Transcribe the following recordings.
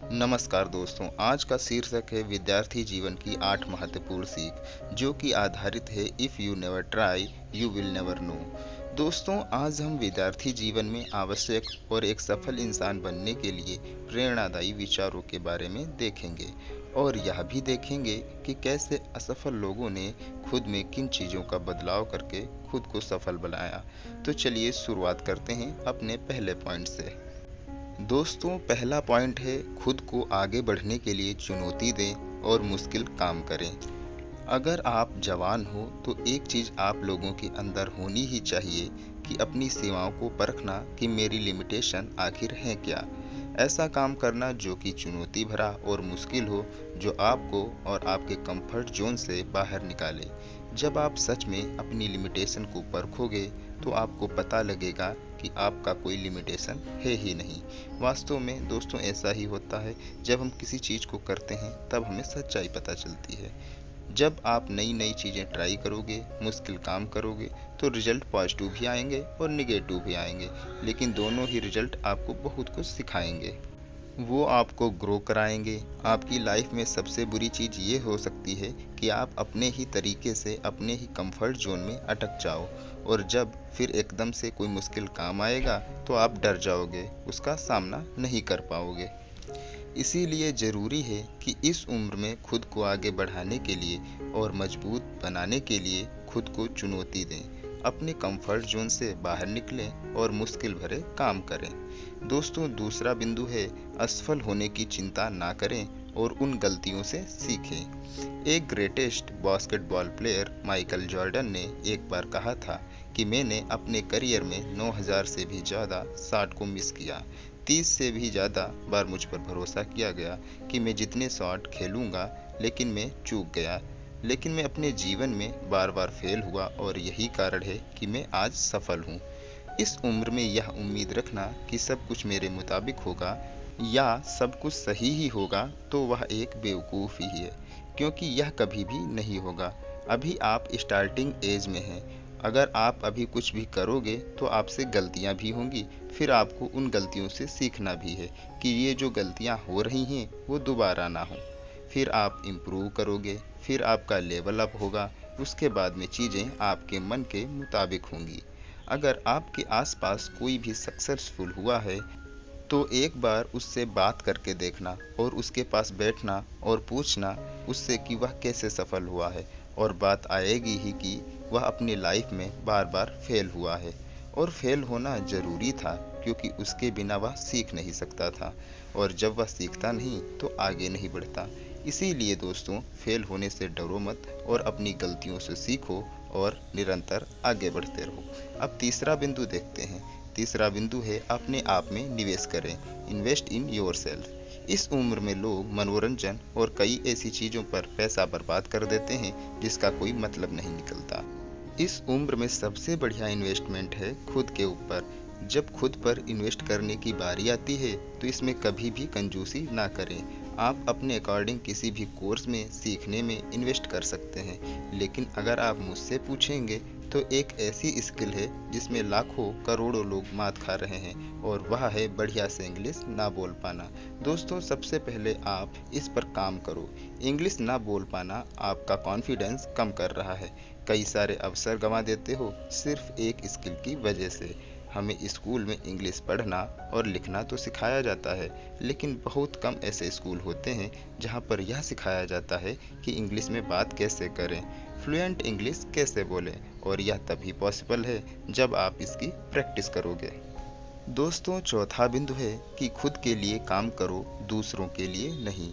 नमस्कार दोस्तों, आज का शीर्षक है विद्यार्थी जीवन की 8 महत्वपूर्ण सीख, जो कि आधारित है if you never try you will never know. दोस्तों, आज हम विद्यार्थी जीवन में आवश्यक और एक सफल इंसान बनने के लिए प्रेरणादायी विचारों के बारे में देखेंगे और यह भी देखेंगे कि कैसे असफल लोगों ने खुद में किन चीज़ों का बदलाव करके खुद को सफल बनाया। तो चलिए शुरुआत करते हैं अपने पहले पॉइंट से। दोस्तों, पहला पॉइंट है खुद को आगे बढ़ने के लिए चुनौती दें और मुश्किल काम करें। अगर आप जवान हो तो एक चीज़ आप लोगों के अंदर होनी ही चाहिए कि अपनी सीमाओं को परखना कि मेरी लिमिटेशन आखिर है क्या। ऐसा काम करना जो कि चुनौती भरा और मुश्किल हो, जो आपको और आपके कंफर्ट जोन से बाहर निकाले। जब आप सच में अपनी लिमिटेशन को परखोगे तो आपको पता लगेगा कि आपका कोई लिमिटेशन है ही नहीं। वास्तव में दोस्तों, ऐसा ही होता है। जब हम किसी चीज़ को करते हैं तब हमें सच्चाई पता चलती है। जब आप नई नई चीज़ें ट्राई करोगे, मुश्किल काम करोगे, तो रिजल्ट पॉजिटिव भी आएंगे और निगेटिव भी आएंगे, लेकिन दोनों ही रिजल्ट आपको बहुत कुछ सिखाएंगे। वो आपको ग्रो कराएंगे। आपकी लाइफ में सबसे बुरी चीज़ ये हो सकती है कि आप अपने ही तरीके से अपने ही कंफर्ट जोन में अटक जाओ, और जब फिर एकदम से कोई मुश्किल काम आएगा तो आप डर जाओगे, उसका सामना नहीं कर पाओगे। इसीलिए ज़रूरी है कि इस उम्र में खुद को आगे बढ़ाने के लिए और मजबूत बनाने के लिए खुद को चुनौती दें, अपने कंफर्ट जोन से बाहर निकलें और मुश्किल भरे काम करें। दोस्तों, दूसरा बिंदु है असफल होने की चिंता ना करें और उन गलतियों से सीखें। एक greatest basketball player Michael Jordan ने एक बार कहा था कि मैंने अपने करियर में 9000 से भी ज़्यादा शॉट को मिस किया। 30 से भी ज़्यादा बार मुझ पर भरोसा किया गया कि मैं जितने शॉट खेलूंगा, लेकिन मैं चूक गया। लेकिन मैं अपने जीवन में बार बार फेल हुआ और यही कारण है कि मैं आज सफल हूँ। इस उम्र में यह उम्मीद रखना कि सब कुछ मेरे मुताबिक होगा या सब कुछ सही ही होगा, तो वह एक बेवकूफ़ी ही है, क्योंकि यह कभी भी नहीं होगा। अभी आप स्टार्टिंग एज में हैं। अगर आप अभी कुछ भी करोगे तो आपसे गलतियां भी होंगी, फिर आपको उन गलतियों से सीखना भी है कि ये जो गलतियां हो रही हैं वो दोबारा ना हो। फिर आप इम्प्रूव करोगे, फिर आपका लेवल अप होगा, उसके बाद में चीज़ें आपके मन के मुताबिक होंगी। अगर आपके आसपास कोई भी सक्सेसफुल हुआ है तो एक बार उससे बात करके देखना और उसके पास बैठना और पूछना उससे कि वह कैसे सफल हुआ है, और बात आएगी ही कि वह अपनी लाइफ में बार बार फेल हुआ है। और फेल होना ज़रूरी था, क्योंकि उसके बिना वह सीख नहीं सकता था, और जब वह सीखता नहीं तो आगे नहीं बढ़ता। इसीलिए दोस्तों, फेल होने से डरो मत और अपनी गलतियों से सीखो और निरंतर आगे बढ़ते रहो। अब तीसरा बिंदु देखते हैं। तीसरा बिंदु है अपने आप में निवेश करें। Invest in your self. इस उम्र में लोग मनोरंजन और कई ऐसी चीज़ों पर पैसा बर्बाद कर देते हैं जिसका कोई मतलब नहीं निकलता। इस उम्र में सबसे बढ़िया इन्वेस्टमेंट है खुद के ऊपर। जब खुद पर इन्वेस्ट करने की बारी आती है तो इसमें कभी भी कंजूसी ना करें। आप अपने अकॉर्डिंग किसी भी कोर्स में सीखने में इन्वेस्ट कर सकते हैं, लेकिन अगर आप मुझसे पूछेंगे तो एक ऐसी स्किल है जिसमें लाखों करोड़ों लोग मात खा रहे हैं, और वह है बढ़िया से इंग्लिश ना बोल पाना। दोस्तों, सबसे पहले आप इस पर काम करो। इंग्लिश ना बोल पाना आपका कॉन्फिडेंस कम कर रहा है। कई सारे अवसर गंवा देते हो सिर्फ एक स्किल की वजह से। हमें स्कूल में इंग्लिश पढ़ना और लिखना तो सिखाया जाता है, लेकिन बहुत कम ऐसे स्कूल होते हैं जहां पर यह सिखाया जाता है कि इंग्लिश में बात कैसे करें, फ्लुएंट इंग्लिश कैसे बोलें, और यह तभी पॉसिबल है जब आप इसकी प्रैक्टिस करोगे। दोस्तों, चौथा बिंदु है कि खुद के लिए काम करो, दूसरों के लिए नहीं।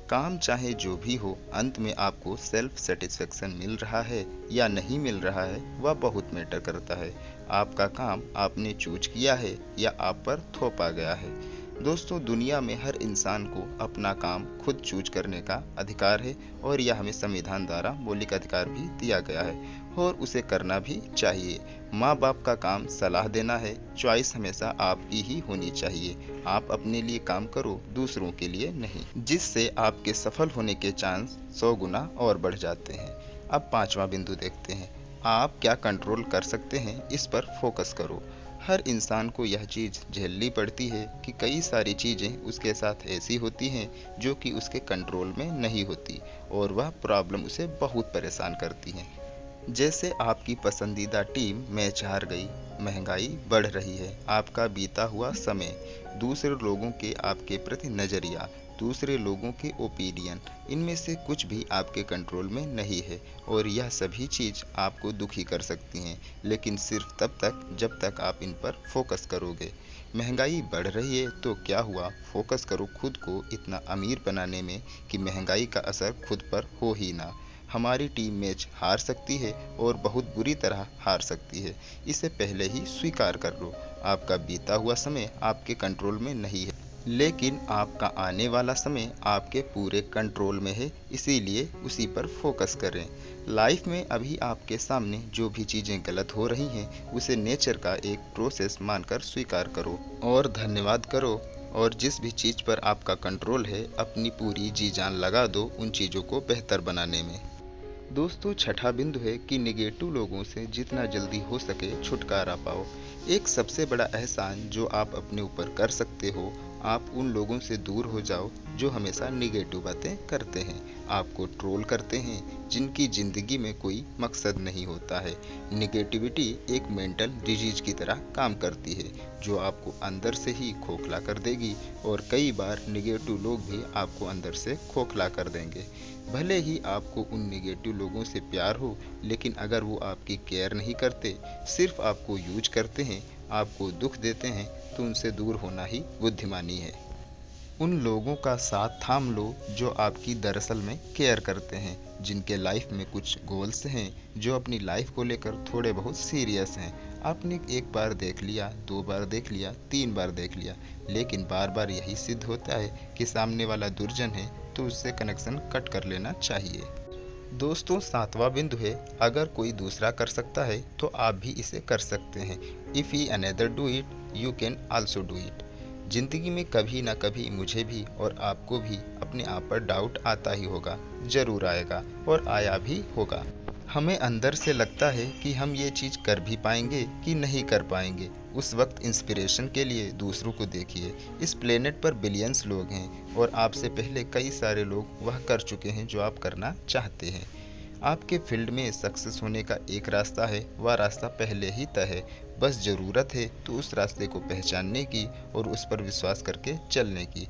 काम चाहे जो भी हो, अंत में आपको सेल्फ सेटिस्फेक्शन मिल रहा है या नहीं मिल रहा है, वह बहुत मैटर करता है। आपका काम आपने चूज किया है या आप पर थोपा गया है। दोस्तों, दुनिया में हर इंसान को अपना काम खुद चूज करने का अधिकार है, और यह हमें संविधान द्वारा मौलिक अधिकार भी दिया गया है, और उसे करना भी चाहिए। माँ बाप का काम सलाह देना है, चॉइस हमेशा आपकी ही होनी चाहिए। आप अपने लिए काम करो, दूसरों के लिए नहीं, जिससे आपके सफल होने के चांस 100 गुना और बढ़ जाते हैं। अब पांचवा बिंदु देखते हैं। आप क्या कंट्रोल कर सकते हैं, इस पर फोकस करो। हर इंसान को यह चीज़ झेलनी पड़ती है कि कई सारी चीज़ें उसके साथ ऐसी होती हैं जो कि उसके कंट्रोल में नहीं होती और वह प्रॉब्लम उसे बहुत परेशान करती हैं। जैसे आपकी पसंदीदा टीम मैच हार गई, महंगाई बढ़ रही है, आपका बीता हुआ समय, दूसरे लोगों के आपके प्रति नज़रिया, दूसरे लोगों के ओपिनियन, इनमें से कुछ भी आपके कंट्रोल में नहीं है और यह सभी चीज़ आपको दुखी कर सकती हैं, लेकिन सिर्फ तब तक जब तक आप इन पर फोकस करोगे। महंगाई बढ़ रही है तो क्या हुआ, फोकस करो खुद को इतना अमीर बनाने में कि महंगाई का असर खुद पर हो ही ना। हमारी टीम मैच हार सकती है और बहुत बुरी तरह हार सकती है, इसे पहले ही स्वीकार कर लो। आपका बीता हुआ समय आपके कंट्रोल में नहीं है, लेकिन आपका आने वाला समय आपके पूरे कंट्रोल में है, इसीलिए उसी पर फोकस करें। लाइफ में अभी आपके सामने जो भी चीज़ें गलत हो रही हैं उसे नेचर का एक प्रोसेस मानकर स्वीकार करो और धन्यवाद करो, और जिस भी चीज़ पर आपका कंट्रोल है अपनी पूरी जी जान लगा दो उन चीज़ों को बेहतर बनाने में। दोस्तों, छठा बिंदु है कि निगेटिव लोगों से जितना जल्दी हो सके छुटकारा पाओ। एक सबसे बड़ा एहसान जो आप अपने ऊपर कर सकते हो, आप उन लोगों से दूर हो जाओ जो हमेशा निगेटिव बातें करते हैं, आपको ट्रोल करते हैं, जिनकी ज़िंदगी में कोई मकसद नहीं होता है। निगेटिविटी एक मेंटल डिजीज की तरह काम करती है जो आपको अंदर से ही खोखला कर देगी, और कई बार निगेटिव लोग भी आपको अंदर से खोखला कर देंगे। भले ही आपको उन निगेटिव लोगों से प्यार हो, लेकिन अगर वो आपकी केयर नहीं करते, सिर्फ आपको यूज करते हैं, आपको दुख देते हैं, तो उनसे दूर होना ही बुद्धिमानी है। उन लोगों का साथ थाम लो जो आपकी दरअसल में केयर करते हैं, जिनके लाइफ में कुछ गोल्स हैं, जो अपनी लाइफ को लेकर थोड़े बहुत सीरियस हैं। आपने एक बार देख लिया, दो बार देख लिया, तीन बार देख लिया, लेकिन बार बार यही सिद्ध होता है कि सामने वाला दुर्जन है, तो उससे कनेक्शन कट कर लेना चाहिए। दोस्तों, सातवां बिंदु है, अगर कोई दूसरा कर सकता है तो आप भी इसे कर सकते हैं। If he another do it, you can also do it. जिंदगी में कभी ना कभी मुझे भी और आपको भी अपने आप पर डाउट आता ही होगा, जरूर आएगा और आया भी होगा। हमें अंदर से लगता है कि हम ये चीज़ कर भी पाएंगे कि नहीं कर पाएंगे। उस वक्त इंस्पिरेशन के लिए दूसरों को देखिए। इस प्लेनेट पर बिलियंस लोग हैं और आपसे पहले कई सारे लोग वह कर चुके हैं जो आप करना चाहते हैं। आपके फील्ड में सक्सेस होने का एक रास्ता है, वह रास्ता पहले ही तय है, बस ज़रूरत है तो उस रास्ते को पहचानने की और उस पर विश्वास करके चलने की।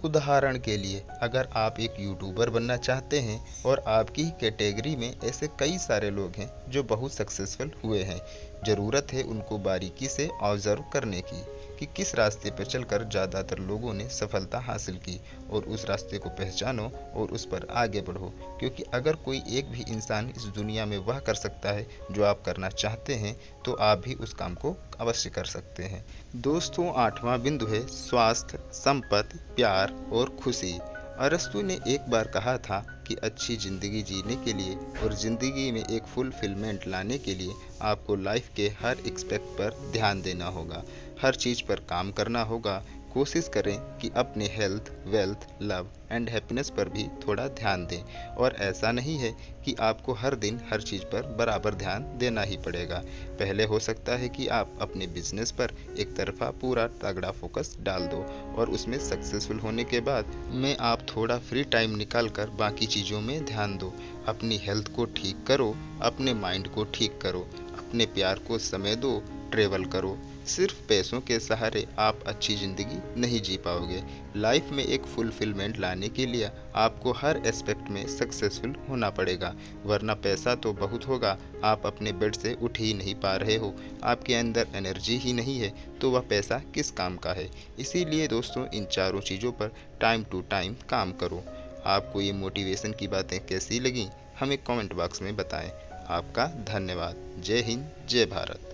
उदाहरण के लिए, अगर आप एक यूट्यूबर बनना चाहते हैं और आपकी ही कैटेगरी में ऐसे कई सारे लोग हैं जो बहुत सक्सेसफुल हुए हैं, ज़रूरत है उनको बारीकी से ऑब्जर्व करने की कि किस रास्ते पर चलकर ज़्यादातर लोगों ने सफलता हासिल की, और उस रास्ते को पहचानो और उस पर आगे बढ़ो, क्योंकि अगर कोई एक भी इंसान इस दुनिया में वह कर सकता है जो आप करना चाहते हैं, तो आप भी उस काम को अवश्य कर सकते हैं। दोस्तों, आठवां बिंदु है स्वास्थ्य, संपत्ति, प्यार और खुशी। अरस्तु ने एक बार कहा था कि अच्छी ज़िंदगी जीने के लिए और ज़िंदगी में एक फुलफिलमेंट लाने के लिए आपको लाइफ के हर एस्पेक्ट पर ध्यान देना होगा, हर चीज़ पर काम करना होगा। कोशिश करें कि अपने health, wealth, love and happiness पर भी थोड़ा ध्यान दें, और ऐसा नहीं है कि आपको हर दिन हर चीज़ पर बराबर ध्यान देना ही पड़ेगा। पहले हो सकता है कि आप अपने बिजनेस पर एक तरफा पूरा तगड़ा फोकस डाल दो, और उसमें सक्सेसफुल होने के बाद में आप थोड़ा फ्री टाइम निकाल कर बाकी चीज़ों में ध्यान दो। अपनी हेल्थ को ठीक करो, अपने माइंड को ठीक करो, अपने प्यार को समय दो, ट्रेवल करो। सिर्फ पैसों के सहारे आप अच्छी ज़िंदगी नहीं जी पाओगे। लाइफ में एक फुलफिलमेंट लाने के लिए आपको हर एस्पेक्ट में सक्सेसफुल होना पड़ेगा, वरना पैसा तो बहुत होगा, आप अपने बेड से उठ ही नहीं पा रहे हो, आपके अंदर एनर्जी ही नहीं है, तो वह पैसा किस काम का है। इसीलिए दोस्तों, इन चारों चीज़ों पर टाइम टू टाइम काम करो। आपको ये मोटिवेशन की बातें कैसी लगी, हमें कमेंट बॉक्स में बताएं। आपका धन्यवाद। जय हिंद, जय भारत।